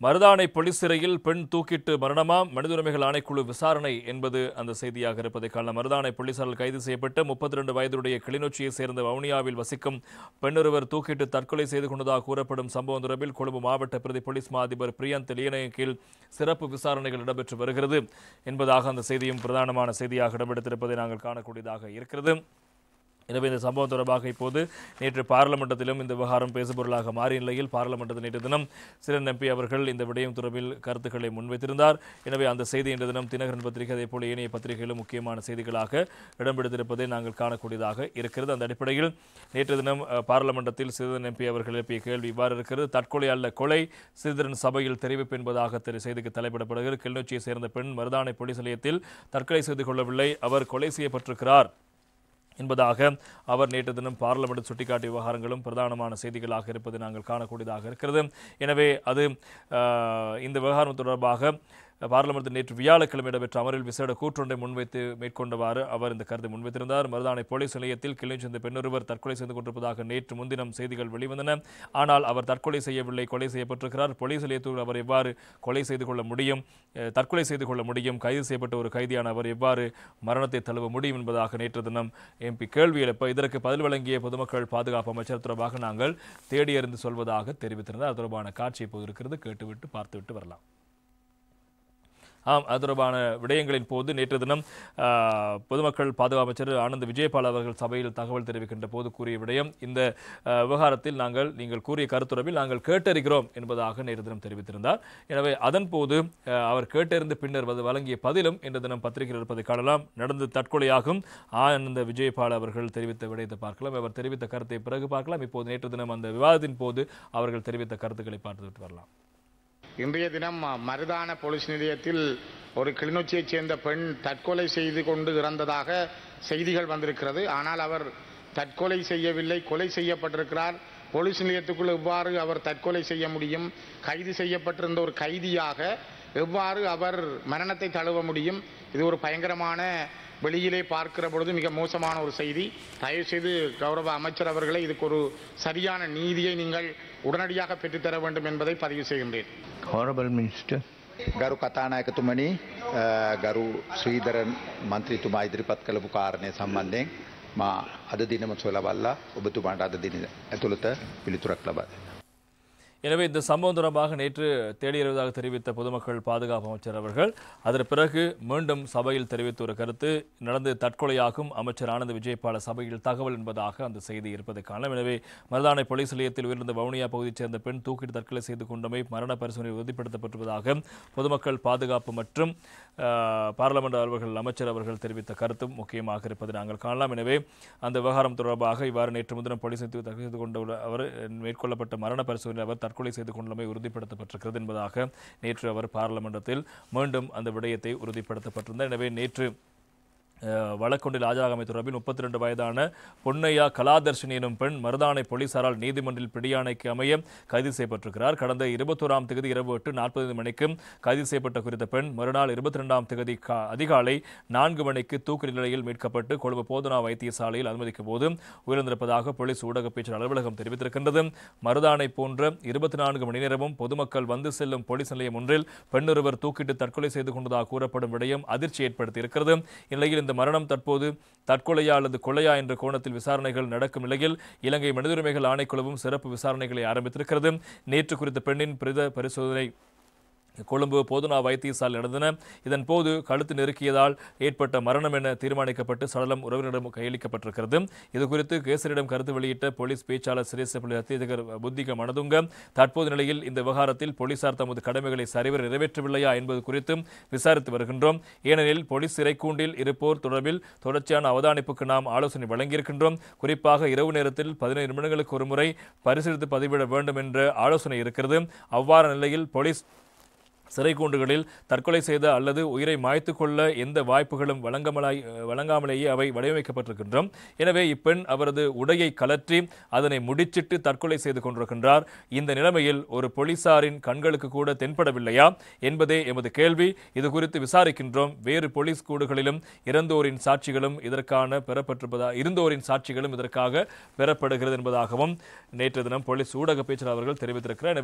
Maradana police சிறையில் பெண் தூக்கிட்டு மரணமா? மனித உரிமைகள் ஆணைக்குழு விசாரணை என்பது அந்த செய்தியாக இருப்பதை காணலாம். மருதானை போலீசாரால் கைது செய்யப்பட்ட 32 வயதுடைய கிளிநொச்சியை சேர்ந்த வவுனியாவில் வசிக்கும் பெண்ணொருவர் தூக்கிட்டு தற்கொலை செய்து கொண்டதாக கூறப்படும் சம்பவம் தொடர்பில் கொழும்பு மாவட்ட பிரதி போலீஸ் மா அதிபர் பிரியந்த் லியனையின் கீழ் சிறப்பு விசாரணைகள் இடம்பெற்று வருகிறது என்பதாக அந்த செய்தியும் பிரதானமான செய்தியாக இடம்பெடுத்திருப்பதை நாங்கள் காணக்கூடியதாக இருக்கிறது. எனவே இந்த சம்பவம் தொடர்பாக இப்போது நேற்று பாராளுமன்றத்திலும் இந்த விவகாரம் பேசுபொருளாக மாறிய நிலையில் பாராளுமன்றத்தில் நேற்று தினம் சிறன் எம்பி அவர்கள் இந்த விடயம் தொடர்பில் கருத்துக்களை முன்வைத்திருந்தார். எனவே அந்த செய்தி இன்று தினம் தினகரன் பத்திரிகை அதேபோல ஏனைய பத்திரிகைகளும் முக்கியமான செய்திகளாக இடம்பெடுத்திருப்பதை நாங்கள் காணக்கூடியதாக இருக்கிறது. அந்த அடிப்படையில் நேற்று தினம் பாராளுமன்றத்தில் சிறிதரன் எம்பி அவர்கள் எழுப்பிய கேள்வி இவ்வாறு இருக்கிறது. தற்கொலை அல்ல கொலை, சிறிதரன் சபையில் தெரிவிப்பு என்பதாக செய்திக்கு தலைப்பிடப்படுகிறது. கிளிநொச்சியை சேர்ந்த பெண் மருதானை போலீஸ் நிலையத்தில் தற்கொலை செய்து கொள்ளவில்லை, அவர் கொலை செய்யப்பட்டிருக்கிறார் என்பதாக அவர் நேற்று தினம் பார்லிமெண்ட் சுட்டிக்காட்டிய விவகாரங்களும் பிரதானமான செய்திகளாக இருப்பதை நாங்கள் காணக்கூடியதாக இருக்கிறது. எனவே அது இந்த விவகாரம் தொடர்பாக பார்லிமெண்ட் நேற்று வியாழக்கிழமை இடம்பெற்ற அமர்வில் விசேட கூற்றொன்றை முன்வைத்து மேற்கொண்டவாறு அவர் இந்த கருத்தை முன்வைத்திருந்தார். மருதானை போலீஸ் நிலையத்தில் கிளிநொச்சி சேர்ந்த பெண்ணொருவர் தற்கொலை செய்து கொண்டிருப்பதாக நேற்று முன்தினம் செய்திகள் வெளிவந்தன. ஆனால் அவர் தற்கொலை செய்யவில்லை, கொலை செய்யப்பட்டிருக்கிறார். போலீஸ் நிலையத்தில் அவர் எவ்வாறு கொலை செய்து கொள்ள முடியும், தற்கொலை செய்து கொள்ள முடியும், கைது செய்யப்பட்ட ஒரு கைதியான அவர் எவ்வாறு மரணத்தை தழுவ முடியும் என்பதாக நேற்று தினம் எம்பி கேள்வி எழுப்ப இதற்கு பதில் வழங்கிய பொதுமக்கள் பாதுகாப்பு அமைச்சர் தொடர்பாக நாங்கள் தேடியறிந்து சொல்வதாக தெரிவித்திருந்தார். அது தொடர்பான காட்சி இப்போது இருக்கிறது, கேட்டுவிட்டு பார்த்துவிட்டு வரலாம். அது தொடர்பான விடயங்களின் போது நேற்று தினம் பொதுமக்கள் பாதுகாப்பு அமைச்சர் ஆனந்த் விஜயபால் அவர்கள் சபையில் தகவல் தெரிவிக்கின்ற போது கூறிய விடயம், இந்த விவகாரத்தில் நீங்கள் கூறிய கருத்துறவில் நாங்கள் கேட்டறிகிறோம் என்பதாக நேற்று தினம் தெரிவித்திருந்தார். எனவே அதன் போது அவர் கேட்டறிந்து பின்னர் வழங்கிய பதிலும் இன்று தினம் பத்திரிகையில் இருப்பதை காணலாம். நடந்து தற்கொலையாகும் ஆனந்த் விஜயபால் அவர்கள் தெரிவித்த விடயத்தை பார்க்கலாம். அவர் தெரிவித்த கருத்தை பிறகு பார்க்கலாம். இப்போது நேற்று தினம் அந்த விவாதத்தின் போது அவர்கள் தெரிவித்த கருத்துக்களை பார்த்துவிட்டு வரலாம். இன்றைய தினம் மருதான போலீஸ் நிலையத்தில் ஒரு கிளிநொச்சியைச் சேர்ந்த பெண் தற்கொலை செய்து கொண்டு இறந்ததாக செய்திகள் வந்திருக்கிறது. ஆனால் அவர் தற்கொலை செய்யவில்லை, கொலை செய்யப்பட்டிருக்கிறார். போலீஸ் நிலையத்துக்குள் எவ்வாறு அவர் தற்கொலை செய்ய முடியும்? கைது செய்யப்பட்டிருந்த ஒரு கைதியாக எவ்வாறு அவர் மரணத்தை தழுவ முடியும்? இது ஒரு பயங்கரமான, வெளியிலே பார்க்கிற பொழுது மிக மோசமான ஒரு செய்தி. தயவுசெய்து கௌரவ அமைச்சர் அவர்களை இதுக்கு ஒரு சரியான நீதியை நீங்கள் உடனடியாக பெற்றுத்தர வேண்டும் என்பதை பதிவு செய்கின்றேன். Honorable Minister. ගරු කතානායකතුමනි, ගරු ශ්‍රීධරන් මන්ත්‍රීතුමා ඉදිරිපත් කළපු කාරණය සම්බන්ධයෙන් මා අද දිනම සොයලා බලලා ඔබතුමාට අද දින ඇතුළත පිළිතුරක් ලබා දෙනවා. எனவே இந்த சம்பவம் தொடர்பாக நேற்று தேடியறிவதாக தெரிவித்த பொதுமக்கள் பாதுகாப்பு அமைச்சர் அவர்கள் அதற்கு பிறகு மீண்டும் சபையில் தெரிவித்த ஒரு கருத்து, நடந்து தற்கொலையாகும் அமைச்சர் ஆனந்த் விஜயபால சபையில் தகவல் என்பதாக அந்த செய்தி இருப்பதை காணலாம். எனவே மருதானை போலீஸ் நிலையத்தில் உயிர்ந்த வவுனியா பகுதியைச் சேர்ந்த பெண் தூக்கிட்டு தற்கொலை செய்து கொண்டமை மரண பரிசோதனை உறுதிப்படுத்தப்பட்டிருப்பதாக பொதுமக்கள் பாதுகாப்பு மற்றும் பாராளுமன்ற அலுவலர்கள் அமைச்சர் அவர்கள் தெரிவித்த கருத்தும் முக்கியமாக இருப்பதை நாங்கள் காணலாம். எனவே அந்த விவகாரம் தொடர்பாக இவ்வாறு நேற்று முன்தினம் போலீஸ் தற்கொலை செய்து கொண்ட அவர் மேற்கொள்ளப்பட்ட மரண பரிசோதனை அவர் தற்கொலை செய்து கொண்டமை உறுதிப்படுத்தப்பட்டிருக்கிறது என்பதாக நேற்று அவர் பாராளுமன்றத்தில் மீண்டும் அந்த விடயத்தை உறுதிப்படுத்தப்பட்டிருந்தார். எனவே நேற்று வழக்கொண்டில் ஆஜராகமை தொடர்பில் 32 வயதான பொன்னையா கலாதர்ஷினி எனும் பெண் மருதானை போலீசாரால் நீதிமன்றில் பிடியாணைக்கு அமைய கைது செய்யப்பட்டிருக்கிறார். கடந்த 21ஆம் தேதி இரவு 8:45 மணிக்கு கைது செய்யப்பட்ட குறித்த பெண் மறுநாள் 22ஆம் தேதி அதிகாலை 4 மணிக்கு தூக்கு நிலையில் மீட்கப்பட்டு கொழும்பு போதனா வைத்தியசாலையில் அனுமதிக்கும் போது உயிரிழந்திருப்பதாக போலீஸ் ஊடக பேச்சாளர் அலுவலகம் தெரிவித்திருக்கின்றது. மருதானை போன்ற 24 மணி நேரமும் பொதுமக்கள் வந்து செல்லும் போலீஸ் நிலையம் ஒன்றில் பெண்ணொருவர் தூக்கிட்டு தற்கொலை செய்து கொண்டதாக கூறப்படும் விடயம் அதிர்ச்சி ஏற்படுத்தியிருக்கிறது. இந்நிலையில் இந்த மரணம் தற்போது தற்கொலையா அல்லது கொலையா என்ற கோணத்தில் விசாரணைகள் நடக்கும் நிலையில் இலங்கை மனித உரிமைகள் ஆணைக்குழுவும் சிறப்பு விசாரணைகளை ஆரம்பித்திருக்கிறது. நேற்று குறித்த பெண்ணின் பிரேத பரிசோதனை கொழும்பு போதனா வைத்தியசாலை நடந்தன. இதன் போது கழுத்து நெருக்கியதால் ஏற்பட்ட மரணம் என தீர்மானிக்கப்பட்டு சடலம் உறவினரிடம் கையளிக்கப்பட்டிருக்கிறது. இதுகுறித்து கேசரியிடம் கருத்து வெளியிட்ட போலீஸ் பேச்சாளர் சிரேச அத்தியட்சகர் புத்திக மனதுங்க தற்போது நிலையில் இந்த விவகாரத்தில் போலீசார் தமது கடமைகளை சரிவர நிறைவேற்றவில்லையா என்பது குறித்தும் விசாரித்து வருகின்றோம். ஏனெனில் போலீஸ் சிறைக்கூண்டில் இருப்போர் தொடர்பில் தொடர்ச்சியான அவதானிப்புக்கு நாம் ஆலோசனை வழங்கியிருக்கின்றோம். குறிப்பாக இரவு நேரத்தில் 15 நிமிடங்களுக்கு ஒரு முறை பரிசீலித்து பதிவிட வேண்டும் என்ற ஆலோசனை இருக்கிறது. அவ்வாறான நிலையில் போலீஸ் சிறைக்கூண்டுகளில் தற்கொலை செய்த அல்லது உயிரை மாய்த்துக் கொள்ள எந்த வாய்ப்புகளும் வழங்காமலேயே அவை வடிவமைக்கப்பட்டிருக்கின்றோம். எனவே இப்பெண் அவரது உடையை கலற்றி அதனை முடிச்சிட்டு தற்கொலை செய்து கொண்டிருக்கின்றார். இந்த நிலைமையில் ஒரு போலீசாரின் கண்களுக்கு கூட தென்படவில்லையா என்பதே எமது கேள்வி. இது குறித்து விசாரிக்கின்றோம். வேறு போலீஸ் கூடுகளிலும் இருந்தோரின் சாட்சிகளும் இதற்காக பெறப்படுகிறது என்பதாகவும் நேற்று தினம் போலீஸ் ஊடக பேச்சாளர் அவர்கள் தெரிவித்திருக்கிறார்.